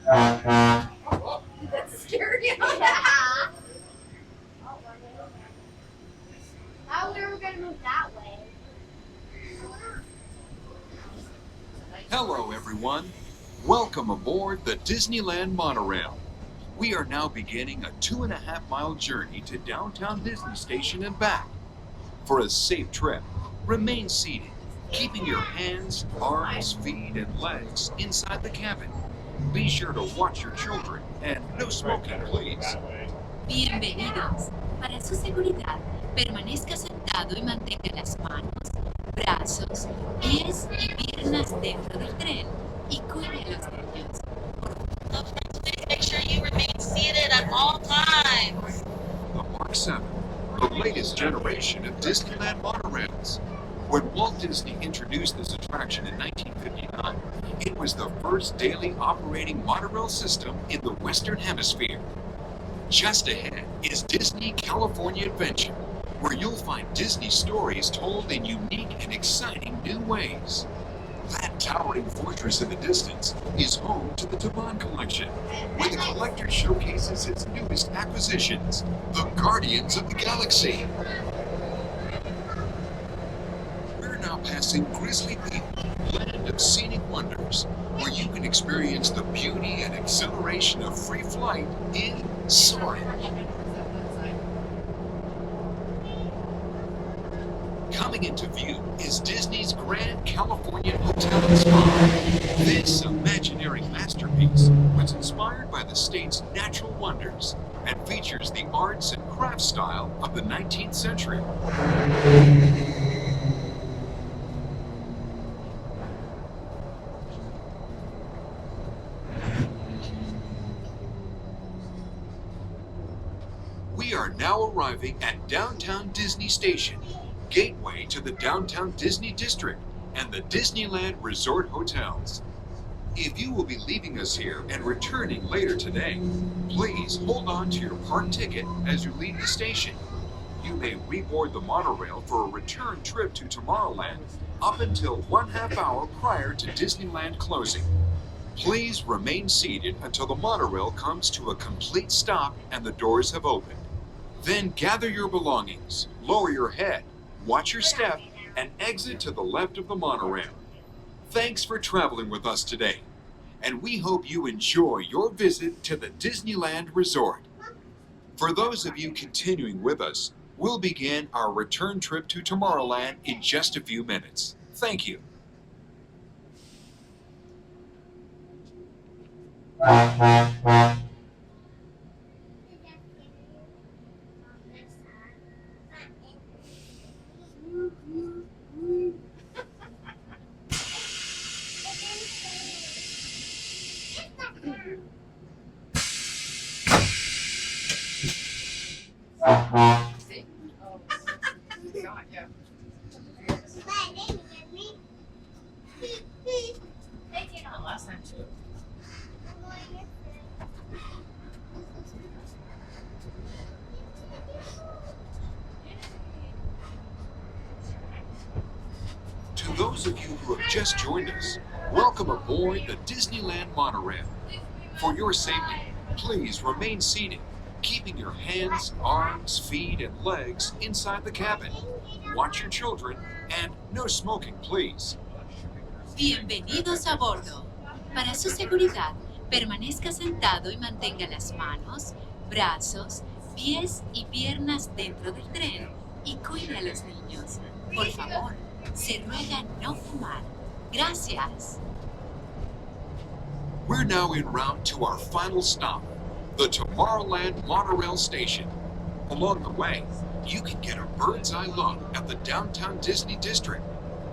That's scary. Yeah. How we were going to move that way? Hello, everyone. Welcome aboard the Disneyland Monorail. We are now beginning a 2.5-mile journey to downtown Disney Station and back. For a safe trip, remain seated, keeping your hands, arms, feet, and legs inside the cabin. Be sure to watch your children and no smoking, please. Bienvenidos. Para su seguridad, permanezca sentado y mantenga las manos, brazos, pies y piernas dentro del tren y cuide a los niños. So friends, please make sure you remain seated at all times. The Mark 7, the latest generation of Disneyland monorails. When Walt Disney introduced this attraction in 1959, it was the first daily operating monorail system in the Western Hemisphere. Just ahead is Disney California Adventure, where you'll find Disney stories told in unique and exciting new ways. That towering fortress in the distance is home to the Taman Collection, where the collector showcases its newest acquisitions, the Guardians of the Galaxy. We're now passing Grizzly Peak, land of scenic wonders, where you can experience the beauty and exhilaration of free flight in soaring. Coming into view is Disney's Grand Californian Hotel and Spa. This imaginary masterpiece was inspired by the state's natural wonders and features the arts and crafts style of the 19th century. We are now arriving at downtown Disney Station, gateway to the downtown Disney District and the Disneyland Resort hotels. If you will be leaving us here and returning later today, please hold on to your park ticket as you leave the station. You may reboard the monorail for a return trip to Tomorrowland up until 1/2 hour prior to Disneyland closing. Please remain seated until the monorail comes to a complete stop and the doors have opened. Then gather your belongings, lower your head, watch your step, and exit to the left of the monorail. Thanks for traveling with us today, and we hope you enjoy your visit to the Disneyland Resort. For those of you continuing with us, we'll begin our return trip to Tomorrowland in just a few minutes. Thank you. See? Oh. God, yeah. They did not Last time too. To those of you who have just joined us, welcome aboard the Disneyland Monorail. For your safety, please remain seated, keeping your hands, arms, feet, and legs inside the cabin. Watch your children, and no smoking, please. Bienvenidos a bordo. Para su seguridad, permanezca sentado y mantenga las manos, brazos, pies y piernas dentro del tren y cuide a los niños. Por favor, se ruega no fumar. Gracias. We're now en route to our final stop, the Tomorrowland Monorail Station. Along the way, you can get a bird's eye look at the downtown Disney District,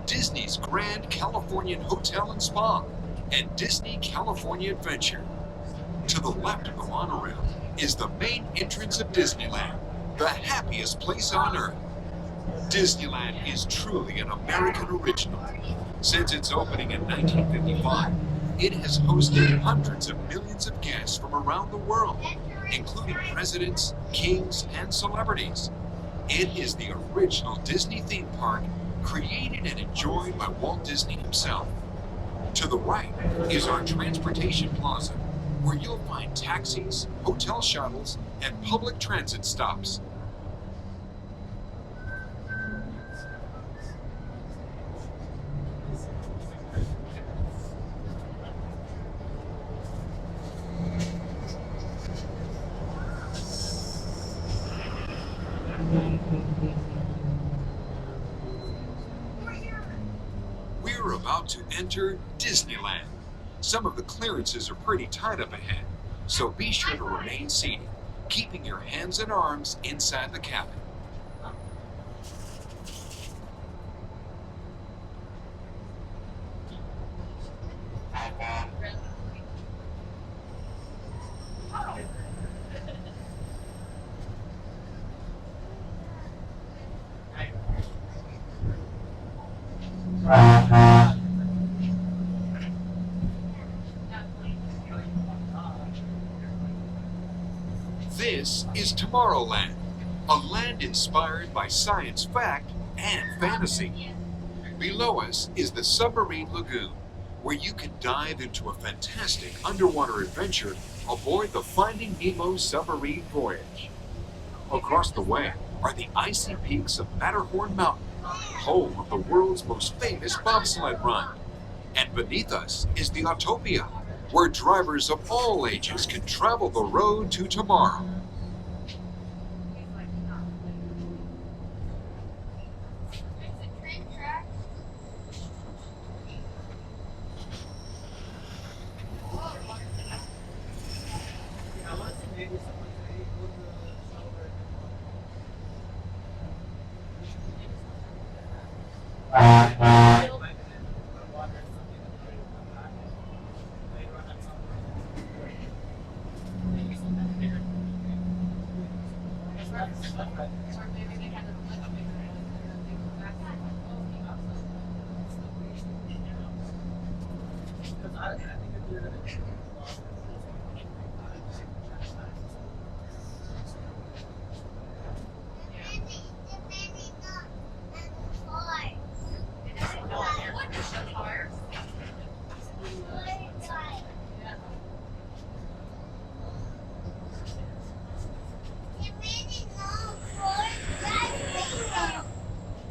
Disney's Grand Californian Hotel and Spa, and Disney California Adventure. To the left of the monorail is the main entrance of Disneyland, the happiest place on Earth. Disneyland is truly an American original. Since its opening in 1955, it has hosted hundreds of millions of guests from around the world, including presidents, kings, and celebrities. It is the original Disney theme park, created and enjoyed by Walt Disney himself. To the right is our transportation plaza, where you'll find taxis, hotel shuttles, and public transit stops. We're about to enter Disneyland. Some of the clearances are pretty tight up ahead, so be sure to remain seated, keeping your hands and arms inside the cabin. This is Tomorrowland, a land inspired by science fact and fantasy. Below us is the submarine lagoon, where you can dive into a fantastic underwater adventure aboard the Finding Nemo submarine voyage. Across the way are the icy peaks of Matterhorn Mountain, home of the world's most famous bobsled run. And beneath us is the Autopia, where drivers of all ages can travel the road to tomorrow.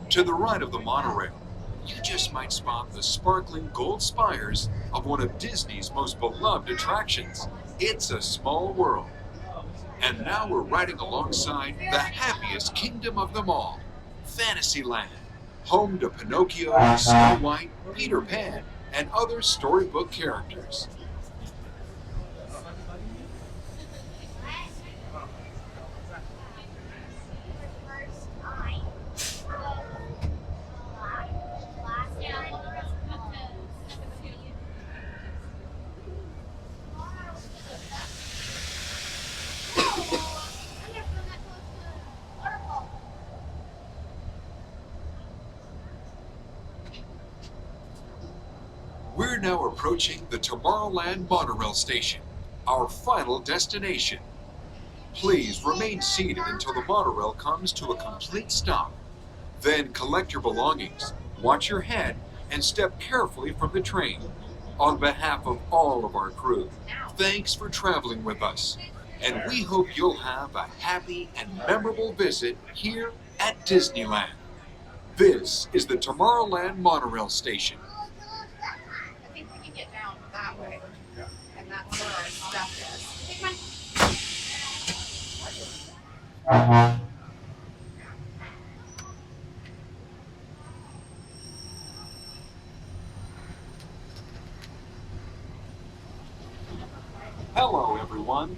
To the right of the monorail, you just might spot the sparkling gold spires of one of Disney's most beloved attractions. It's a small world. And now we're riding alongside the happiest kingdom of them all, Fantasyland, home to Pinocchio, Snow White, Peter Pan, and other storybook characters. We're now approaching the Tomorrowland Monorail station, our final destination. Please remain seated until the monorail comes to a complete stop. Then collect your belongings, watch your head, and step carefully from the train. On behalf of all of our crew, thanks for traveling with us, and we hope you'll have a happy and memorable visit here at Disneyland. This is the Tomorrowland Monorail station. I think we can get down that way. And that's where our stuff is. Take mine. Hello everyone,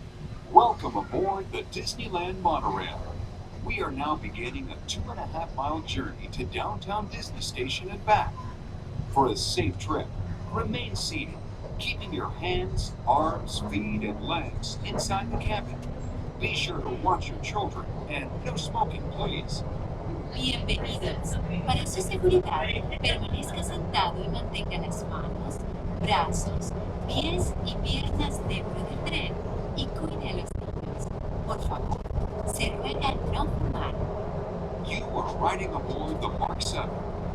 welcome aboard the Disneyland Monorail. We are now beginning a 2.5-mile journey to downtown Disney Station and back. For a safe trip, remain seated, keeping your hands, arms, feet, and legs inside the cabin. Be sure to watch your children and no smoking, please. Bienvenidos. Para su seguridad, permanezca sentado y mantenga las manos, brazos, pies y piernas dentro del tren y cuide a los niños. Por favor, se ruega no fumar. You are riding aboard the Mark 7,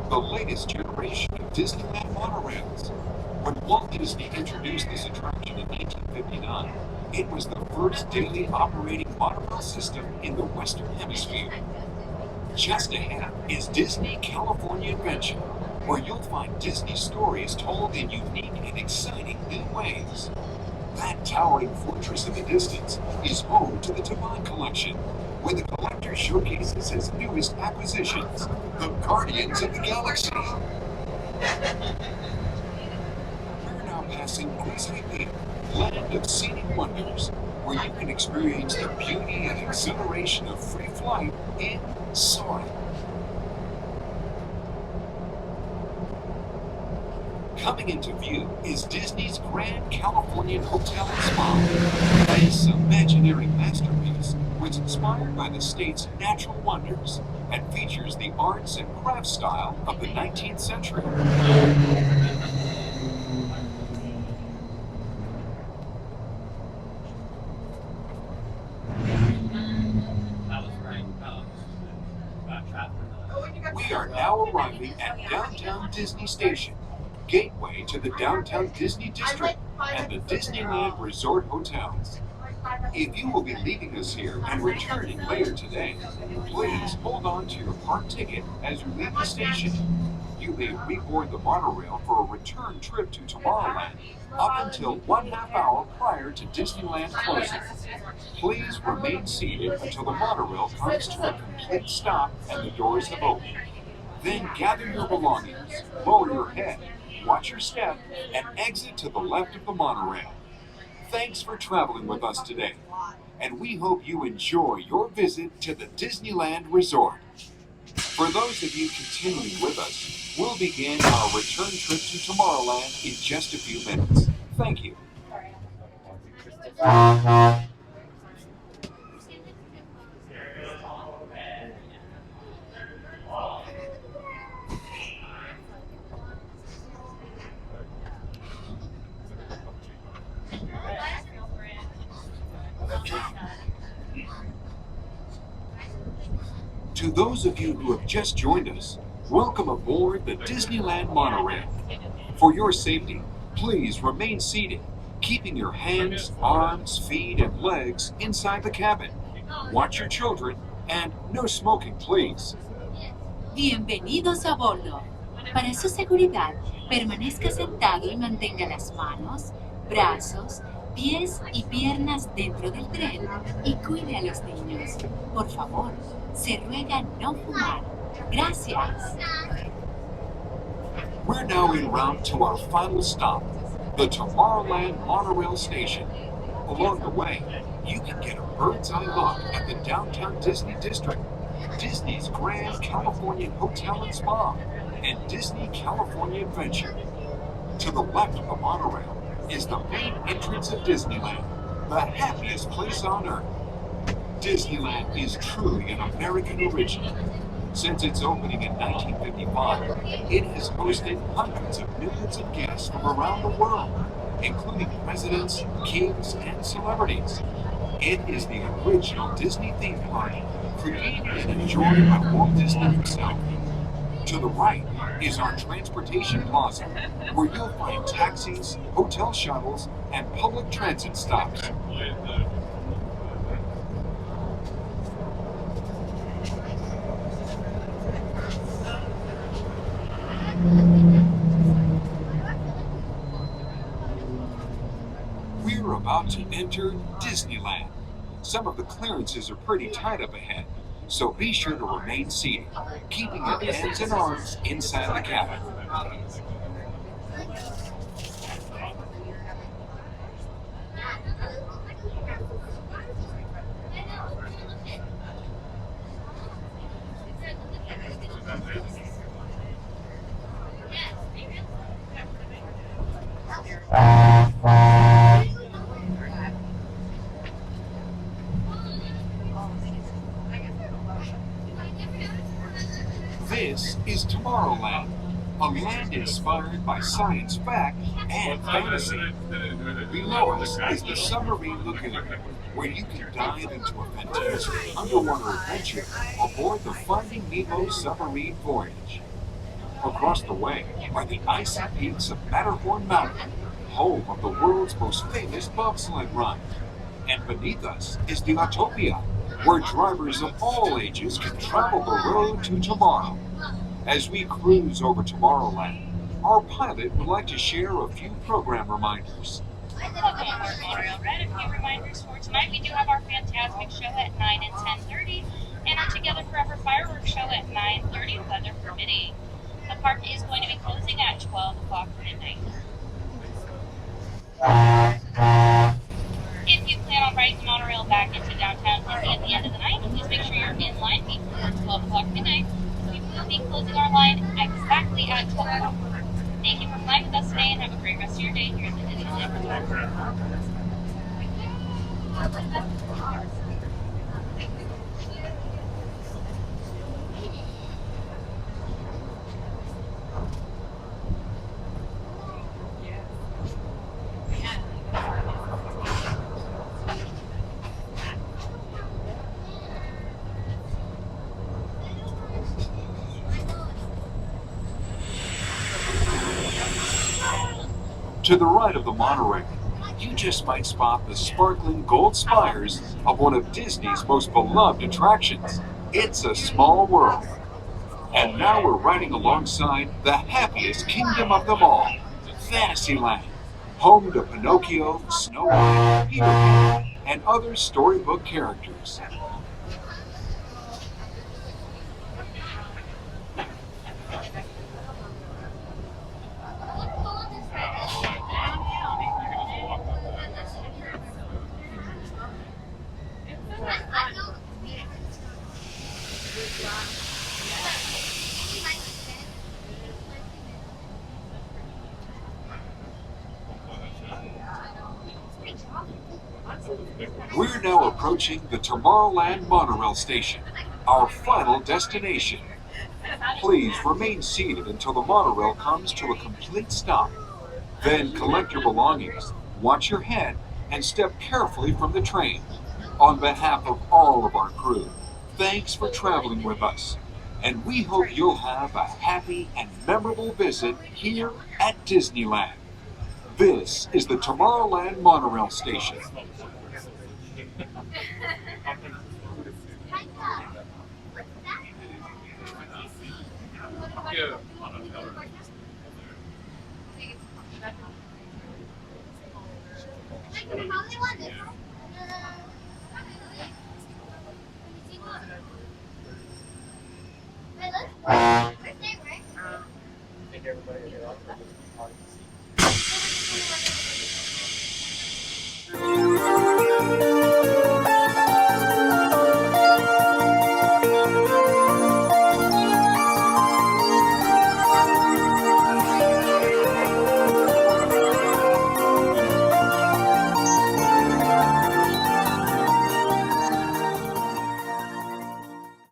the latest generation of Disneyland monorails. When Walt Disney introduced this attraction in 1959. It was the first daily operating monorail system in the Western Hemisphere. Just ahead is Disney California Adventure, where you'll find Disney stories told in unique and exciting new ways. That towering fortress in the distance is home to the Tomorrowland collection, where the collector showcases his newest acquisitions, the Guardians of the Galaxy. We're now passing Grizzly Peak, land of scenic wonders, where you can experience the beauty and exhilaration of free flight in soaring. Coming into view is Disney's Grand Californian Hotel and Spa. This imaginary masterpiece was inspired by the state's natural wonders and features the arts and crafts style of the 19th century. We are now arriving at downtown Disney Station, gateway to the downtown Disney District and the Disneyland Resort hotels. If you will be leaving us here and returning later today, please hold on to your park ticket as you leave the station. You may reboard the monorail for a return trip to Tomorrowland up until 1/2 hour prior to Disneyland closing. Please remain seated until the monorail comes to a complete stop and the doors have opened. Then gather your belongings, lower your head, watch your step, and exit to the left of the monorail. Thanks for traveling with us today, and we hope you enjoy your visit to the Disneyland Resort. For those of you continuing with us, we'll begin our return trip to Tomorrowland in just a few minutes. Thank you. To those of you who have just joined us, welcome aboard the Disneyland Monorail. For your safety, please remain seated, keeping your hands, arms, feet, and legs inside the cabin. Watch your children, and no smoking, please. Bienvenidos a bordo. Para su seguridad, permanezca sentado y mantenga las manos, brazos, pies y piernas dentro del tren y cuide a los niños. Por favor, se ruega no fumar. Gracias. We're now en route to our final stop, the Tomorrowland Monorail Station. Along the way, you can get a bird's eye look at the downtown Disney District, Disney's Grand Californian Hotel and Spa, and Disney California Adventure. To the left of the monorail is the main entrance of Disneyland, the happiest place on earth. Disneyland is truly an American original. Since its opening in 1955, it has hosted hundreds of millions of guests from around the world, including presidents, kings, and celebrities. It is the original Disney theme park, created and enjoyed by Walt Disney himself. To the right is our transportation plaza, where you'll find taxis, hotel shuttles, and public transit stops. We're about to enter Disneyland. Some of the clearances are pretty tight up ahead, so be sure to remain seated, keeping your hands and arms inside the cabin. This is Tomorrowland, a land inspired by science fact and fantasy. Below us is the Submarine Lagoon, where you can dive into a fantastic underwater adventure aboard the Finding Nemo submarine voyage. Across the way are the icy peaks of Matterhorn Mountain, home of the world's most famous bobsled run. And beneath us is the Autopia, where drivers of all ages can travel the road to tomorrow. As we cruise over Tomorrowland, our pilot would like to share a few program reminders. Welcome aboard Monorail Red. A few reminders for tonight. We do have our fantastic show at 9 and 10:30, and our Together Forever fireworks show at 9:30, weather permitting. The park is going to be closing at 12 o'clock midnight. If you plan on riding the monorail back into downtown Disney at the end of the night, please make sure you're in line before 12 o'clock midnight. We will be closing our line exactly at 12 o'clock. Thank you for flying with us today and have a great rest of your day here at the Disneyland Resort. To the right of the monorail, you just might spot the sparkling gold spires of one of Disney's most beloved attractions. It's a Small World. And now we're riding alongside the happiest kingdom of them all, Fantasyland, home to Pinocchio, Snow White, Peter Pan, and other storybook characters. We're now approaching the Tomorrowland Monorail station, our final destination. Please remain seated until the monorail comes to a complete stop. Then collect your belongings, watch your head, and step carefully from the train. On behalf of all of our crew, thanks for traveling with us, and we hope you'll have a happy and memorable visit here at Disneyland. This is the Tomorrowland Monorail station. Hey, look. Everybody here.